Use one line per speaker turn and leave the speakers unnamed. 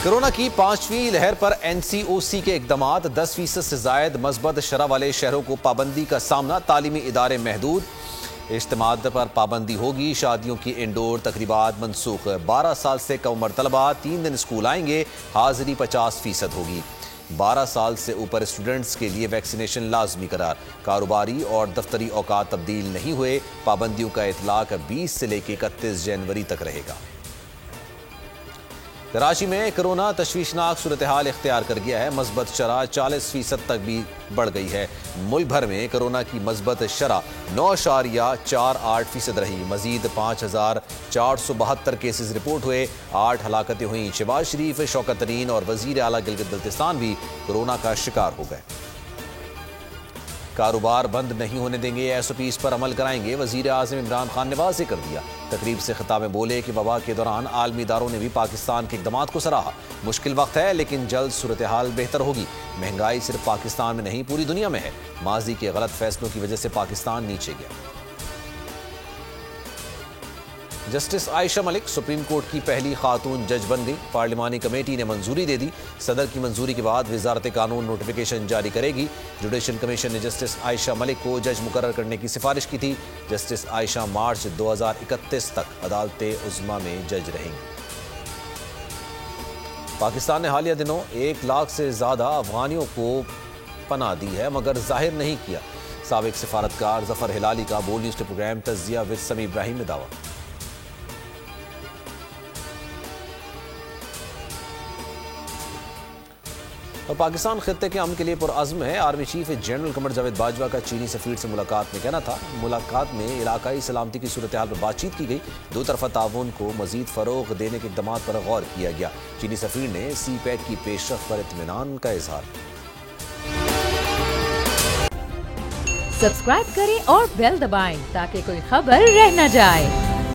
Corona की 5वीं लहर पर NCOC के इकदामात 10% से जायद मस्बत शरह वाले शहरों को पाबंदी का सामना, तालीमी इदारे महदूद, इज्तिमात पर पाबंदी होगी, शादियों की इंडोर तकरीबात मनसूख, 12 साल से कम उम्र तलबा 3 दिन स्कूल आएंगे, हाजिरी 50% होगी, 12 साल से ऊपर स्टूडेंट्स के लिए वैक्सीनेशन लाजमी करार, कारोबारी और दफ्तरी औकात तब्दील नहीं हुए, पाबंदियों का इतलाक 20 से लेकर 31 जनवरी तक रहेगा। कराची में कोरोना तशवीशनाक सूरत हाल इख्तियार कर गया है, मस्बत शरह 40% तक भी बढ़ गई है। मुल्क भर में कोरोना की मस्बत शरह 9.48% रही। मजीद 5472 केसेस रिपोर्ट हुए, 8 हलाकतें हुई। शहबाज शरीफ, शौकत तरीन और वजीर आला गिलगित बल्तिस्तान भी कोरोना का शिकार हो गए। कारोबार बंद नहीं होने देंगे, SOPs पर अमल कराएंगे, वजीर आज़म इमरान खान ने वाज़ेह कर दिया। तकरीब से खिताब में बोले कि वबा के दौरान आलमी इदारों ने भी पाकिस्तान के इक़दामात को सराहा। मुश्किल वक्त है लेकिन जल्द सूरत हाल बेहतर होगी। महंगाई सिर्फ पाकिस्तान में नहीं पूरी दुनिया में है। माजी के गलत फैसलों की वजह से पाकिस्तान नीचे गया। Justice Ayesha Malik supreme court की पहली खातून जज बन गई। पार्लिमानी कमेटी ने मंजूरी दे दी। सदर की मंजूरी के बाद वजारत कानून नोटिफिकेशन जारी करेगी। जुडिशल कमीशन ने जस्टिस आयशा मलिक को जज मुकर्रर करने की सिफारिश की थी। जस्टिस आयशा मार्च 2031 तक अदालत उज़्मा में जज रहेंगी। पाकिस्तान ने हालिया दिनों 1 लाख से ज्यादा अफगानियों को पनाह दी है, मगर जाहिर नहीं किया। साबिक सिफारतकार जफर हिलाली का बोल न्यूज के प्रोग्राम तज़िया विद समी इब्राहिम में दावा। और पाकिस्तान खित्ते के अमन के लिए पुरअज़्म है। Army chief general Qamar Javed Bajwa का चीनी सफीर से मुलाकात में कहना था। मुलाकात में इलाकाई सलामती की सूरत हाल पर बातचीत की गई। दो तरफा ताउन को मजीद फरोग देने के इक़दामात पर गौर किया गया। चीनी सफीर ने CPEC की पेशरफ पर इत्मीनान का इजहार।
सब्सक्राइब करें और बेल दबाएं ताकि कोई खबर रह न जाए।